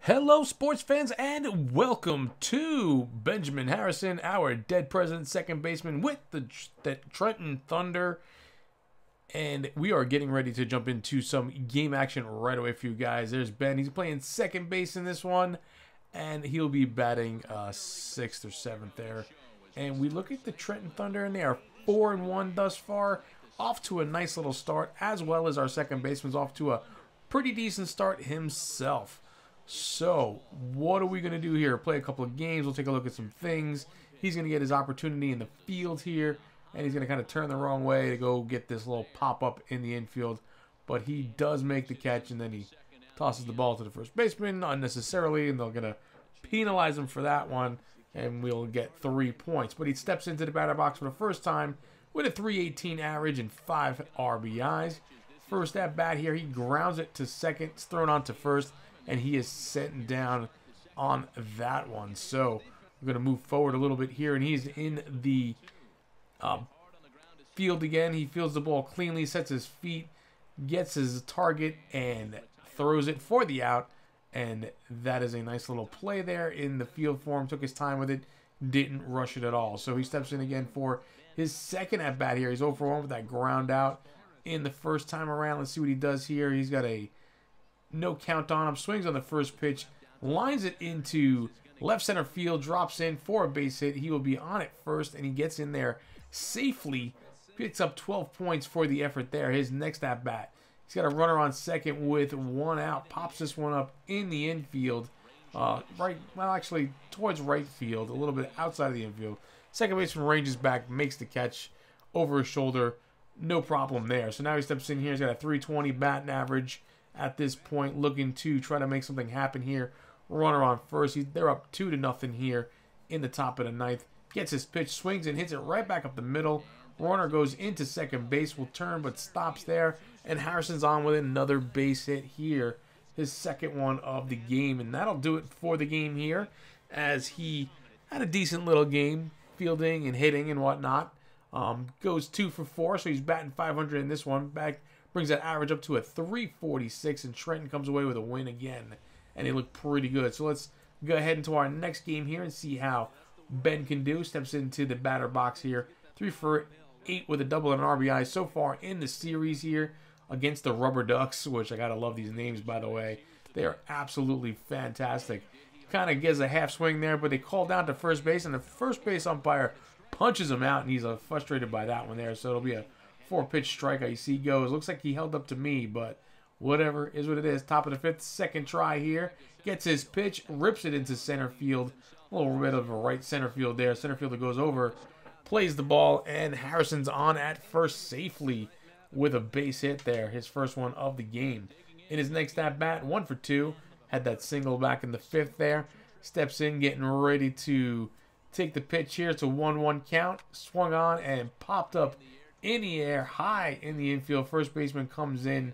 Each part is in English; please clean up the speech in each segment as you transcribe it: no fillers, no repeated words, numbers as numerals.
Hello, sports fans, and welcome to Benjamin Harrison, our dead president, second baseman with the Trenton Thunder. And we are getting ready to jump into some game action right away for you guys. There's Ben. He's playing second base in this one, and he'll be batting 6th or 7th there. And we look at the Trenton Thunder, and they are 4-1 thus far, off to a nice little start, as well as our second baseman's off to a pretty decent start himself. So, what are we going to do here? Play a couple of games. We'll take a look at some things. He's going to get his opportunity in the field here, and he's going to kind of turn the wrong way to go get this little pop-up in the infield. But he does make the catch, and then he tosses the ball to the first baseman unnecessarily, and they're going to penalize him for that one, and we'll get 3 points. But he steps into the batter box for the first time with a .318 average and 5 RBIs. First at bat here, he grounds it to second, it's thrown on to first, and he is sitting down on that one. So we're going to move forward a little bit here, and he's in the field again. He fields the ball cleanly, sets his feet, gets his target, and throws it for the out. And that is a nice little play there in the field for him. Took his time with it, didn't rush it at all. So he steps in again for his second at bat here. He's 0 for 1 with that ground out in the first time around. Let's see what he does here. He's got a no count on him, swings on the first pitch, lines it into left center field, drops in for a base hit. He will be on at first, and he gets in there safely, picks up 12 points for the effort there. His next at bat, he's got a runner on second with 1 out, pops this one up in the infield, actually towards right field, a little bit outside of the infield. Second baseman ranges back, makes the catch over his shoulder, no problem there. So now he steps in here. He's got a .320 batting average at this point, looking to try to make something happen here. Runner on first. They're up 2-0 here in the top of the ninth. Gets his pitch, swings and hits it right back up the middle. Runner goes into second base, will turn but stops there. And Harrison's on with another base hit here, his second one of the game. And that'll do it for the game here, as he had a decent little game, fielding and hitting and whatnot. Goes 2 for 4, so he's batting .500 in this one. Brings that average up to a .346, and Trenton comes away with a win again. And he looked pretty good. So let's go ahead into our next game here and see how Ben can do. Steps into the batter box here. 3 for 8 with a double and an RBI so far in the series here against the Rubber Ducks, which I gotta love these names, by the way. They are absolutely fantastic. Kind of gets a half swing there, but they call down to first base, and the first base umpire punches him out, and he's frustrated by that one there. So it'll be a 4-pitch strikeout. You see he goes. Looks like he held up to me, but whatever is what it is. Top of the 5th, second try here. Gets his pitch, rips it into center field. A little bit of a right center field there. Center fielder goes over, plays the ball, and Harrison's on at first safely with a base hit there. His first one of the game. In his next at bat, 1 for 2. Had that single back in the 5th there. Steps in, getting ready to take the pitch here. It's a 1-1 count. Swung on and popped up in the air, high in the infield. First baseman comes in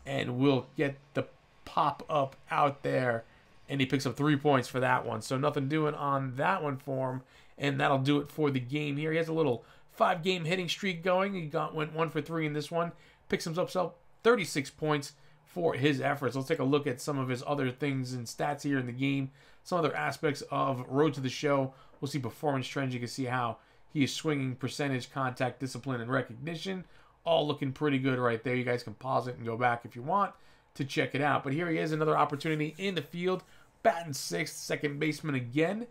and will get the pop up out there, and he picks up 3 points for that one. So nothing doing on that one for him, and that'll do it for the game here. He has a little 5-game hitting streak going. He went 1 for 3 in this one. Picks himself 36 points for his efforts. Let's take a look at some of his other things and stats here in the game. Some other aspects of Road to the Show. We'll see performance trends. You can see how he is swinging, percentage, contact, discipline, and recognition. All looking pretty good right there. You guys can pause it and go back if you want to check it out. But here he is, another opportunity in the field. Batting 6th, second baseman again.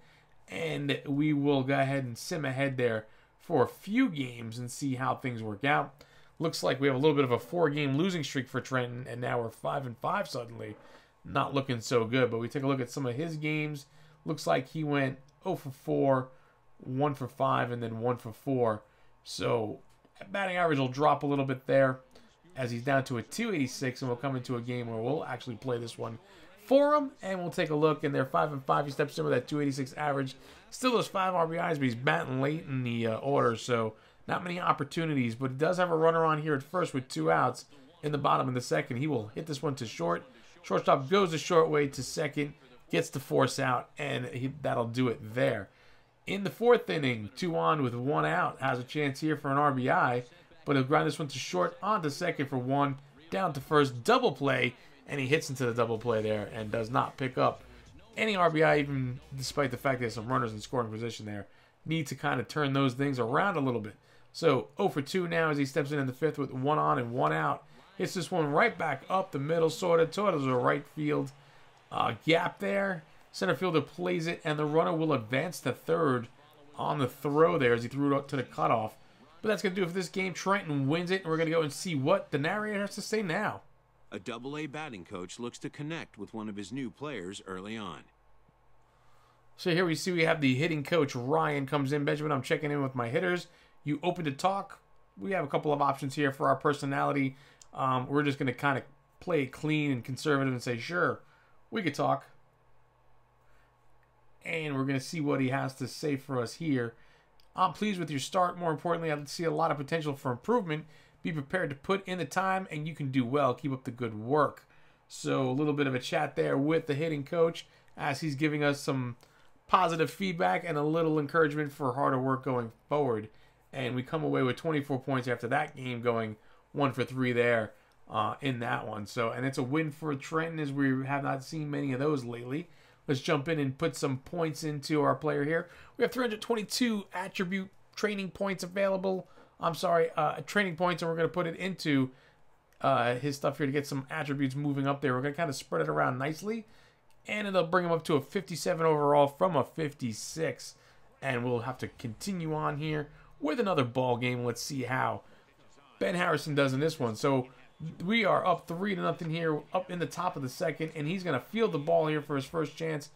And we will go ahead and sim ahead there for a few games and see how things work out. Looks like we have a little bit of a 4-game losing streak for Trenton, and now we're 5-5 suddenly. Not looking so good, but we take a look at some of his games. Looks like he went 0 for 4, 1 for 5, and then 1 for 4. So batting average will drop a little bit there as he's down to a .286, and we'll come into a game where we'll actually play this one for him, and we'll take a look. And they're 5-5. He steps in with that .286 average. Still has 5 RBIs, but he's batting late in the order, so not many opportunities. But he does have a runner on here at first with 2 outs in the bottom of the second. He will hit this one to short. Shortstop goes the short way to second, gets the force out, and that'll do it there. In the 4th inning, 2 on with 1 out. Has a chance here for an RBI, but he'll ground this one to short, on to second for 1, down to first, double play, and he hits into the double play there and does not pick up any RBI, even despite the fact there's some runners in scoring position there. Need to kind of turn those things around a little bit. So 0 for 2 now as he steps in the fifth with 1 on and 1 out. Hits this one right back up the middle, sort of towards a right field gap there. Center fielder plays it, and the runner will advance to third on the throw there as he threw it up to the cutoff. But that's going to do it for this game. Trenton wins it, and we're going to go and see what the narrator has to say now. A Double-A batting coach looks to connect with one of his new players early on. So here we see we have the hitting coach, Ryan, comes in. Benjamin, I'm checking in with my hitters. You open to talk. We have a couple of options here for our personality. We're just going to kind of play it clean and conservative and say, sure, we could talk. And we're going to see what he has to say for us here. I'm pleased with your start. More importantly, I see a lot of potential for improvement. Be prepared to put in the time, and you can do well. Keep up the good work. So a little bit of a chat there with the hitting coach as he's giving us some positive feedback and a little encouragement for harder work going forward. And we come away with 24 points after that game, going 1 for 3 there in that one. So, and it's a win for Trenton, as we have not seen many of those lately. Let's jump in and put some points into our player here. We have 322 attribute training points available. Training points, and we're going to put it into his stuff here to get some attributes moving up there. We're going to kind of spread it around nicely, and it'll bring him up to a 57 overall from a 56. And we'll have to continue on here with another ball game. Let's see how Ben Harrison does in this one. So we are up 3-0 here, up in the top of the second, and he's going to field the ball here for his first chance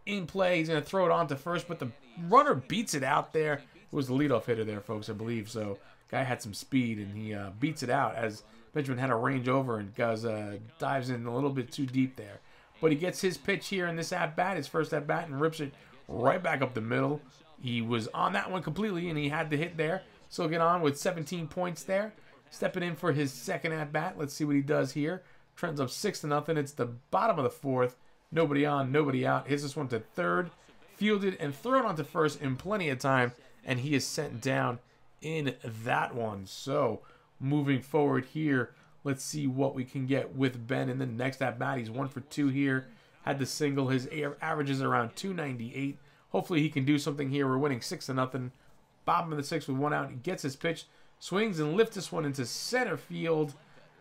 in play. He's going to throw it on to first, but the runner beats it out there. It was the leadoff hitter there, folks, I believe. So guy had some speed, and he beats it out as Benjamin had a range over and dives in a little bit too deep there. But he gets his pitch here in this at-bat, his first at-bat, and rips it right back up the middle. He was on that one completely, and he had the hit there. So he'll get on with 17 points there. Stepping in for his second at-bat. Let's see what he does here. Trent's up 6-0. It's the bottom of the fourth. Nobody on, nobody out. Hits this one to third. Fielded and thrown onto first in plenty of time. And he is sent down in that one. So moving forward here, let's see what we can get with Ben in the next at-bat. He's 1 for 2 here. Had the single. His average is around 298. Hopefully he can do something here. We're winning 6-0. Bottom of the sixth with 1 out. He gets his pitch. Swings and lifts this one into center field.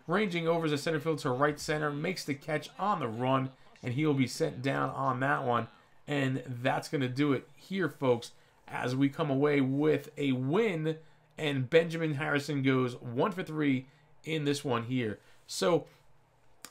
Ranging over the center field to right center. Makes the catch on the run. And he will be sent down on that one. And that's going to do it here, folks, as we come away with a win. And Benjamin Harrison goes 1 for 3 in this one here. So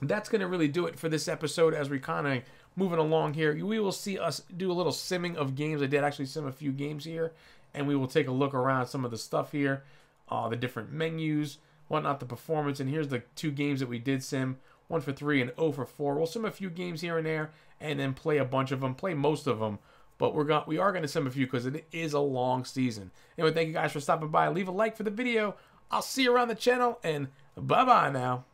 that's going to really do it for this episode as we kind of moving along here. We will see us do a little simming of games. I did actually sim a few games here. And we will take a look around some of the stuff here. The different menus, whatnot, the performance. And here's the 2 games that we did sim. 1 for 3 and 0 for 4. We'll sim a few games here and there and then play a bunch of them, play most of them. But we are going to sim a few because it is a long season. Anyway, thank you guys for stopping by. Leave a like for the video. I'll see you around the channel, and bye-bye now.